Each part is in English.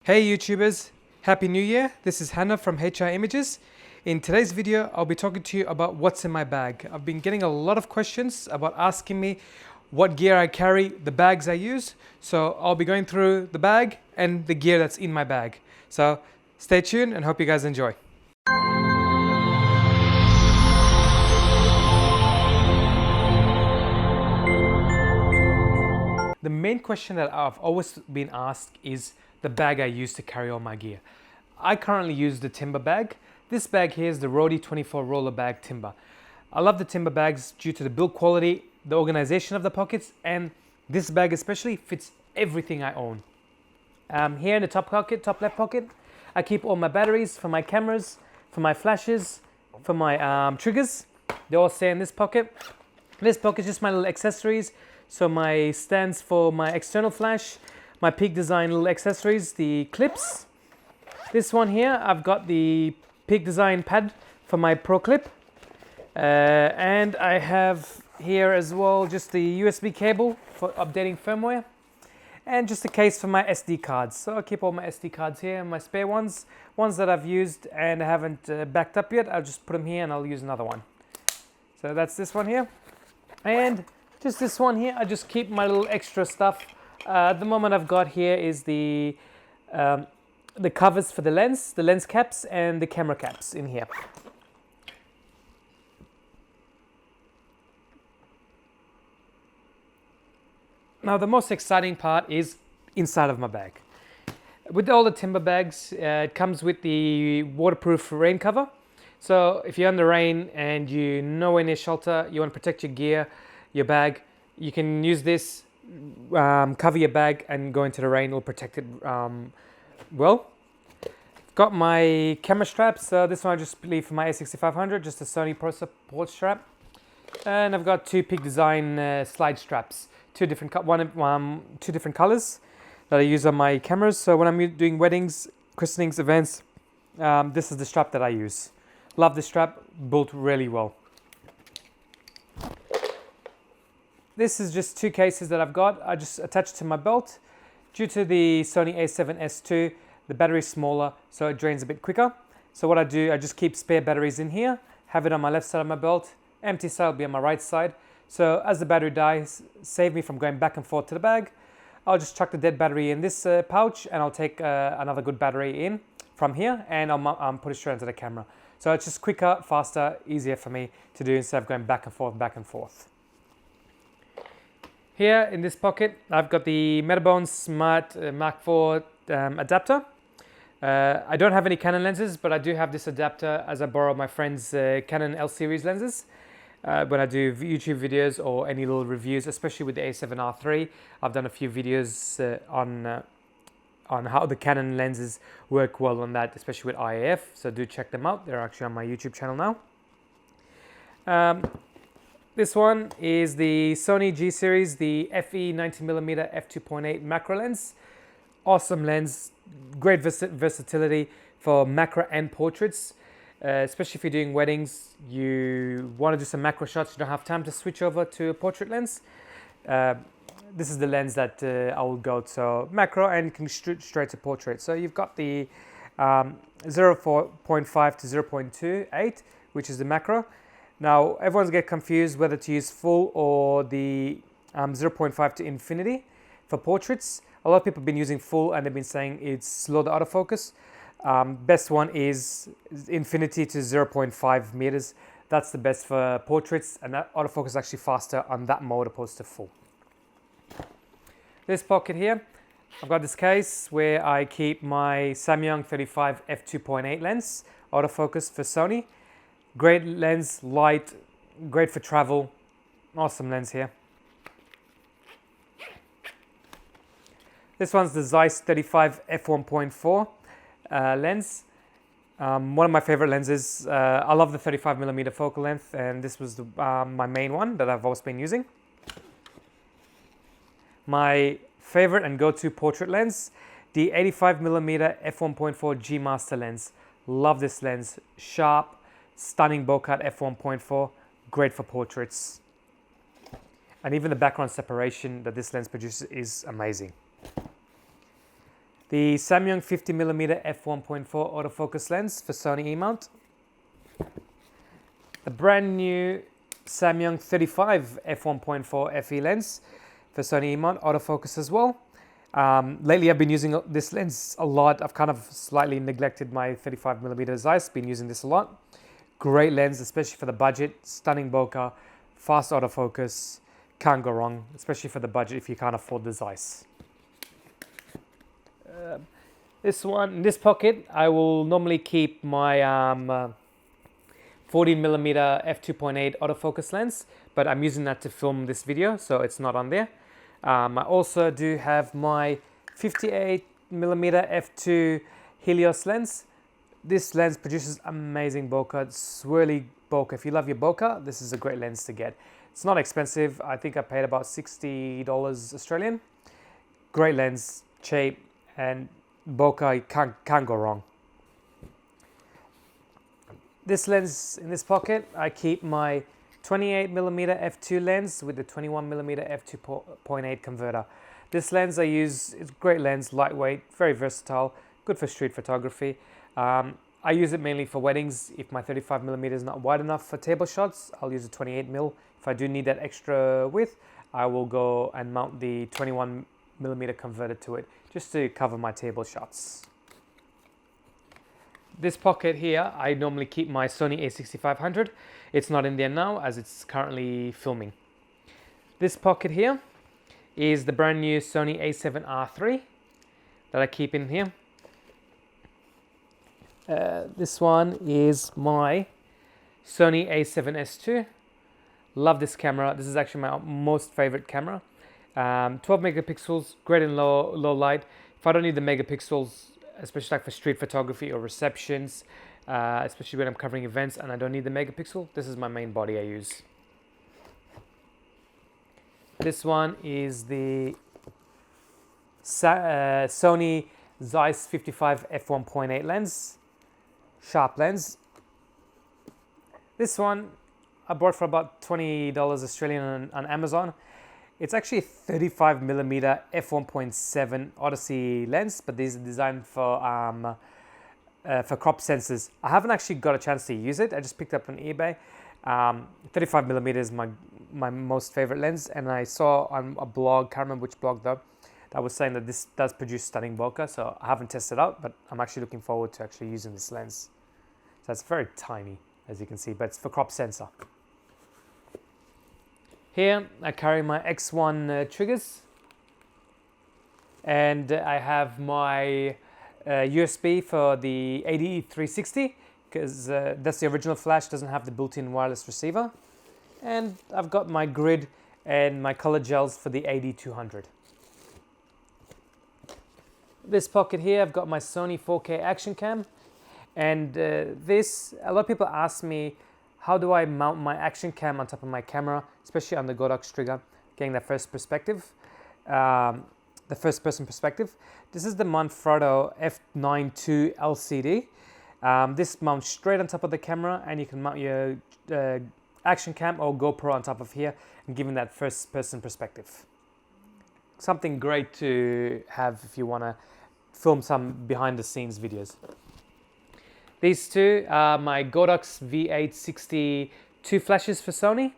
Hey YouTubers, Happy New Year. This is Hannah from HR Images. In today's video, I'll be talking to you about what's in my bag. I've been getting a lot of questions about asking me what gear I carry, the bags I use. So I'll be going through the bag and the gear that's in my bag. So stay tuned and hope you guys enjoy. The main question that I've always been asked is the bag I use to carry all my gear. I currently use the Timber bag. This bag here is the Rody 24 Roller Bag Timber. I love the Timber bags due to the build quality, the organization of the pockets, and this bag especially fits everything I own. Here in the top left pocket, I keep all my batteries for my cameras, for my flashes, for my triggers. They all stay in this pocket. This pocket is just my little accessories. So my stands for my external flash, my Peak Design little accessories, the clips. This one here, I've got the Peak Design pad for my Pro Clip. And I have here as well just the USB cable for updating firmware. And just a case for my SD cards. So I'll keep all my SD cards here, my spare ones. Ones that I've used and haven't backed up yet, I'll just put them here and I'll use another one. So that's this one here. And just this one here, I just keep my little extra stuff. At the moment I've got here is the covers for the lens caps and the camera caps in here. Now the most exciting part is inside of my bag. With all the Timber bags, it comes with the waterproof rain cover. So if you're under rain and you're nowhere near shelter, you want to protect your gear, your bag, you can use this, cover your bag and go into the rain. It'll protect it well. Got my camera straps. This one I just leave for my A6500, just a Sony Pro support strap. And I've got two Peak Design slide straps, two different colors that I use on my cameras. So when I'm doing weddings, christenings, events, this is the strap that I use. Love this strap, built really well. This is just two cases that I've got. I just attached to my belt. Due to the Sony a7S II, the battery is smaller, so it drains a bit quicker. So what I do, I just keep spare batteries in here, have it on my left side of my belt, empty side will be on my right side. So as the battery dies, save me from going back and forth to the bag. I'll just chuck the dead battery in this pouch and I'll take another good battery in from here and I'll put it straight into the camera. So it's just quicker, faster, easier for me to do instead of going back and forth. Here in this pocket, I've got the Metabone Smart Mark IV adapter. I don't have any Canon lenses, but I do have this adapter as I borrow my friend's Canon L series lenses. When I do YouTube videos or any little reviews, especially with the A7R III, I've done a few videos on how the Canon lenses work well on that, especially with IAF. So do check them out. They're actually on my YouTube channel now. This one is the Sony G series, the FE 90mm f2.8 macro lens. Awesome lens, great versatility for macro and portraits. Especially if you're doing weddings, you want to do some macro shots, you don't have time to switch over to a portrait lens. This is the lens that I will go to. So macro and you can shoot straight to portrait. So you've got the 0.5 to 0.28, which is the macro. Now everyone's get confused whether to use full or the 0.5 to infinity for portraits. A lot of people have been using full and they've been saying it's slow the autofocus. Best one is infinity to 0.5 meters. That's the best for portraits, and that autofocus is actually faster on that mode opposed to full. This pocket here, I've got this case where I keep my Samyang 35 f2.8 lens, autofocus for Sony. Great lens, light, great for travel. Awesome lens here. This one's the Zeiss 35 f1.4 lens. One of my favorite lenses. I love the 35mm focal length, and this was my main one that I've always been using. My favorite and go-to portrait lens, the 85mm f1.4 G Master lens. Love this lens. Sharp, stunning bokeh f1.4, great for portraits. And even the background separation that this lens produces is amazing. The Samyang 50mm f1.4 autofocus lens for Sony E-mount. The brand new Samyang 35 f1.4 FE lens for Sony E-mount autofocus as well. Lately I've been using this lens a lot. I've kind of slightly neglected my 35mm Zeiss, been using this a lot. Great lens, especially for the budget, stunning bokeh, fast autofocus, can't go wrong, especially for the budget if you can't afford the Zeiss. This one, in this pocket, I will normally keep my 14mm f2.8 autofocus lens, but I'm using that to film this video, so it's not on there. I also do have my 58mm f2 Helios lens. This lens produces amazing bokeh, swirly bokeh. If you love your bokeh, this is a great lens to get. It's not expensive. I think I paid about $60 Australian. Great lens, cheap, and bokeh, can't go wrong. This lens in this pocket, I keep my 28mm f2 lens with the 21mm f2.8 converter. This lens I use, it's a great lens, lightweight, very versatile, good for street photography. I use it mainly for weddings. If my 35mm is not wide enough for table shots, I'll use a 28mm. If I do need that extra width, I will go and mount the 21mm converter to it, just to cover my table shots. This pocket here, I normally keep my Sony a6500. It's not in there now as it's currently filming. This pocket here is the brand new Sony a7R III that I keep in here. This one is my Sony a7S II. Love this camera. This is actually my most favorite camera. 12 megapixels, great in low light. If I don't need the megapixels, especially like for street photography or receptions, especially when I'm covering events and I don't need the megapixel, this is my main body I use. This one is the Sony Zeiss 55 f1.8 lens, sharp lens. This one I bought for about $20 Australian on Amazon. It's actually a 35mm f1.7 Odyssey lens, but these are designed for crop sensors. I haven't actually got a chance to use it. I just picked up on eBay. 35mm is my most favorite lens, and I saw on a blog, can't remember which blog though, that was saying that this does produce stunning bokeh. So I haven't tested it out, but I'm actually looking forward to actually using this lens. So it's very tiny, as you can see, but it's for crop sensor. Here I carry my X1 triggers, and I have my USB for the AD360 because that's the original flash, doesn't have the built-in wireless receiver. And I've got my grid and my color gels for the AD200. This pocket here, I've got my Sony 4K action cam, and a lot of people ask me, how do I mount my action cam on top of my camera, especially on the Godox trigger, getting that first perspective, the first person perspective. This is the Manfrotto F92 LCD. This mounts straight on top of the camera, and you can mount your action cam or GoPro on top of here and giving that first person perspective. Something great to have if you want to film some behind the scenes videos. These two are my Godox V862 flashes for Sony.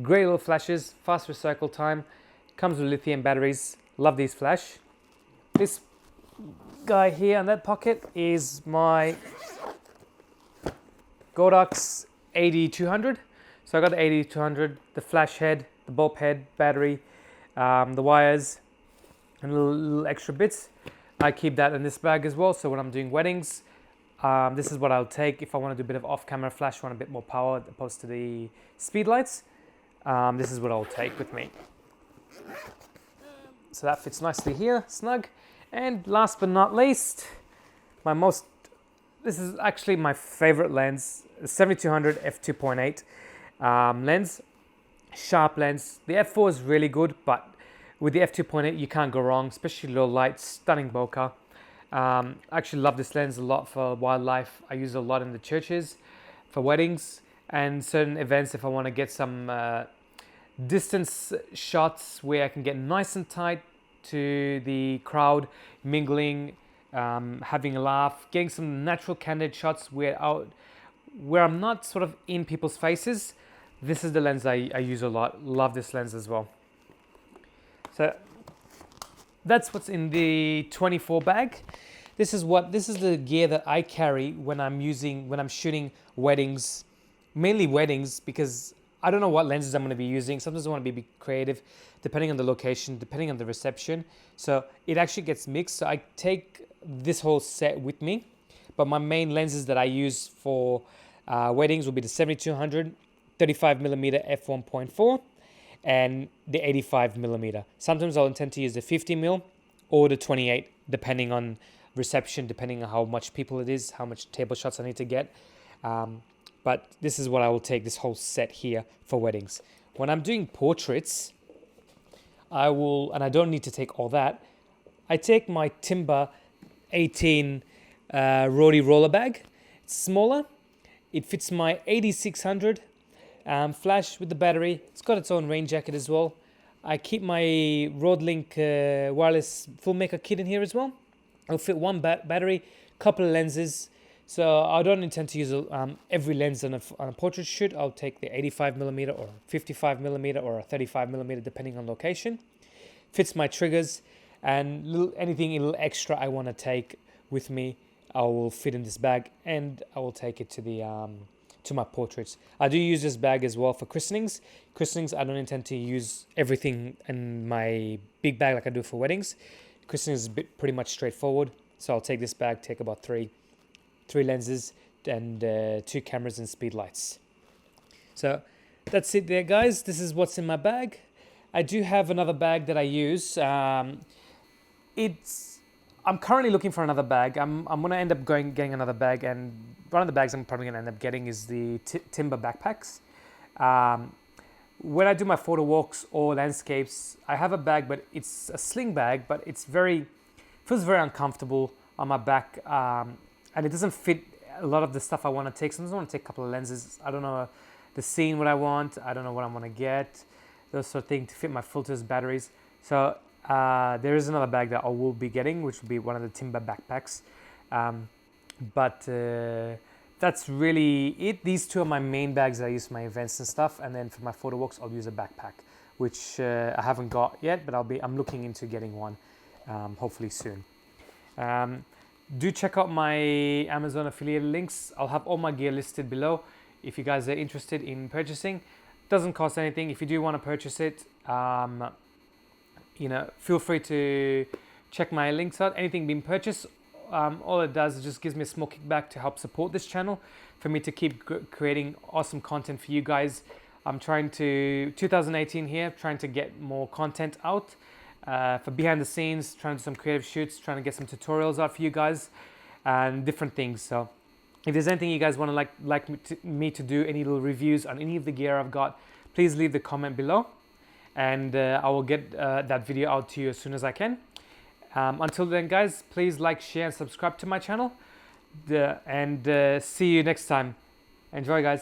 Great little flashes, fast recycle time, comes with lithium batteries. Love these flash. This guy here in that pocket is my Godox AD200. So I got the AD200, the flash head, the bulb head, battery, the wires, and little extra bits. I keep that in this bag as well. So when I'm doing weddings, this is what I'll take if I want to do a bit of off-camera flash, want a bit more power opposed to the speed lights. This is what I'll take with me. So that fits nicely here, snug. And last but not least, this is actually my favorite lens, the 7200 f2.8 lens, sharp lens. The f4 is really good, but with the f2.8 you can't go wrong, especially low light, stunning bokeh. I actually love this lens a lot for wildlife. I use it a lot in the churches, for weddings, and certain events if I want to get some distance shots where I can get nice and tight to the crowd mingling having a laugh, getting some natural candid shots where I'm not sort of in people's faces. This is the lens I use a lot. Love this lens as well. So that's what's in the 24 bag. This is the gear that I carry when I'm shooting weddings, mainly weddings, because I don't know what lenses I'm going to be using. Sometimes I want to be creative, depending on the location, depending on the reception. So it actually gets mixed. So I take this whole set with me, but my main lenses that I use for weddings will be the 7200, 35mm f1.4, and the 85mm. Sometimes I'll intend to use the 50mm or the 28, depending on reception, depending on how much people it is, how much table shots I need to get. But this is what I will take, this whole set here for weddings. When I'm doing portraits, and I don't need to take all that, I take my Timber 18 Rody roller bag. It's smaller. It fits my 8600 flash with the battery. It's got its own rain jacket as well. I keep my Rodelink wireless filmmaker kit in here as well. It'll fit one battery, couple of lenses. So I don't intend to use every lens on a portrait shoot. I'll take the 85mm or 55mm or a 35mm depending on location. Fits my triggers, and anything a little extra I want to take with me, I will fit in this bag, and I will take it to my portraits. I do use this bag as well for christenings. Christenings, I don't intend to use everything in my big bag like I do for weddings. Christenings is pretty much straightforward. So I'll take this bag, take about three lenses and 2 cameras and speed lights. So that's it there, guys. This is what's in my bag. I do have another bag that I use. I'm currently looking for another bag. I'm gonna end up getting another bag, and one of the bags I'm probably gonna end up getting is the Timber backpacks. When I do my photo walks or landscapes, I have a bag, but it's a sling bag, but feels very uncomfortable on my back, and it doesn't fit a lot of the stuff I want to take. Sometimes I want to take a couple of lenses. I don't know the scene what I want. I don't know what I want to get. Those sort of things to fit my filters, batteries. So there is another bag that I will be getting, which will be one of the Timber backpacks. But that's really it. These two are my main bags that I use for my events and stuff. And then for my photo walks, I'll use a backpack, which I haven't got yet, but I'm looking into getting one, hopefully soon. Do check out my Amazon affiliate links. I'll have all my gear listed below if you guys are interested in purchasing. Doesn't cost anything. If you do want to purchase it, feel free to check my links out. Anything being purchased, all it does is just gives me a small kickback to help support this channel, for me to keep creating awesome content for you guys. I'm trying to 2018 here, trying to get more content out. For behind the scenes, trying to do some creative shoots, trying to get some tutorials out for you guys and different things. So if there's anything you guys want to like me to do, any little reviews on any of the gear I've got, please leave the comment below, and I will get that video out to you as soon as I can. Until then, guys, please like, share and subscribe to my channel, and see you next time. Enjoy, guys.